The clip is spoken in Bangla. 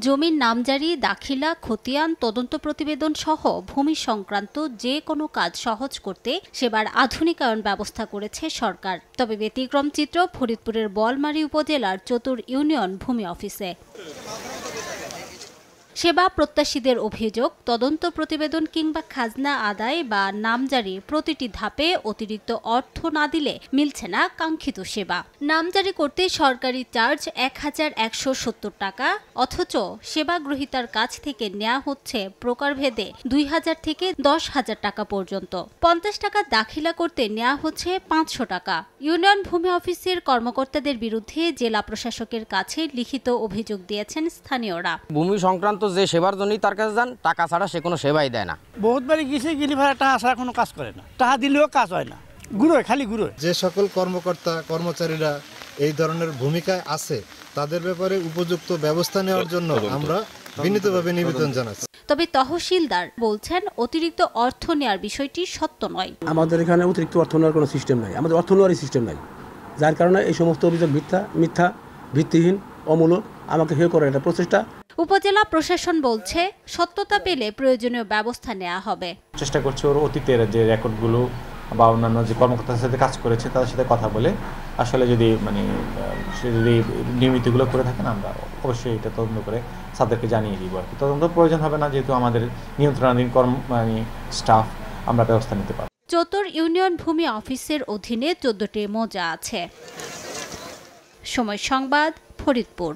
জমির নামজারি, দাখিলা, খতিয়ান, তদন্ত প্রতিবেদন সহ ভূমি সংক্রান্ত যে কোনো কাজ সহজ করতে সেবার আধুনিকায়ন ব্যবস্থা করেছে সরকার। তবে ব্যতিক্রম চিত্র ফরিদপুরের বোয়ালমারী উপজেলার চতুর ইউনিয়ন ভূমি অফিসে। সেবা প্রত্যাশীদের অভিযোগ, তদন্ত প্রতিবেদন কিংবা খাজনা আদায় বা নামজারি প্রতিটি ধাপে অতিরিক্ত অর্থ না দিলে মিলছে না কাঙ্ক্ষিত সেবা। নামজারি করতে সরকারি চার্জ ১,১৭০ টাকা, অথচ সেবা গ্রহীতার কাছ থেকে নেওয়া হচ্ছে প্রকারভেদে ২,০০০ থেকে ১০,০০০ টাকা পর্যন্ত। ৫০ টাকা দাখিলা করতে নেওয়া হচ্ছে ৫০০ টাকা। ইউনিয়ন ভূমি অফিসের কর্মকর্তাদের বিরুদ্ধে জেলা প্রশাসকের কাছে লিখিত অভিযোগ দিয়েছেন স্থানীয়রা। ভূমি সংক্রান্ত যে সেবার জন্যই তার কাছে যান, টাকা ছাড়া সে কোনো সেবাই দেয় না। বহুতবারই গেছে, গেলি ভাড়া টাকা ছাড়া কোনো কাজ করে না, টাকা দিলেও কাজ হয় না, ঘুরোয় খালি ঘুরোয়। যে সকল কর্মকর্তা কর্মচারীরা এই ধরনের ভূমিকায় আছে তাদের ব্যাপারে উপযুক্ত ব্যবস্থা নেওয়ার জন্য আমরা বিনীতভাবে নিবেদন জানাচ্ছি। তবে তহসিলদার বলছেন অতিরিক্ত অর্থ নেওয়ার বিষয়টি সত্য নয়। আমাদের এখানে অতিরিক্ত অর্থ নেওয়ার কোনো সিস্টেম নাই, আমাদের অর্থ নেওয়ারই সিস্টেম নাই, যার কারণে এই সমস্ত অভিযোগ মিথ্যা, ভিত্তিহীন, অমূলক, আমাকে হেয় করার একটা প্রচেষ্টা। উপজেলা প্রশাসন বলছে সত্যতা পেলে প্রয়োজনীয় ব্যবস্থা নেওয়া হবে। চেষ্টা করছে ওর অতীতের যে রেকর্ডগুলো বা অন্যান্য যে কর্মকর্তার সাথে কাজ করেছে তাদের সাথে কথা বলে আসলে যদি সে যদি নিয়মিতগুলো করে থাকেন আমরা অবশ্যই এটা তদন্ত করে তাদেরকে জানিয়ে দিব আর কি। তদন্ত প্রয়োজন হবে না, যেহেতু আমাদের নিয়ন্ত্রণাধীন স্টাফ, আমরা ব্যবস্থা নিতে পারব। চতুর ইউনিয়ন ভূমি অফিসের অধীনে ১৪টি মৌজা আছে। সময় সংবাদ, ফরিদপুর।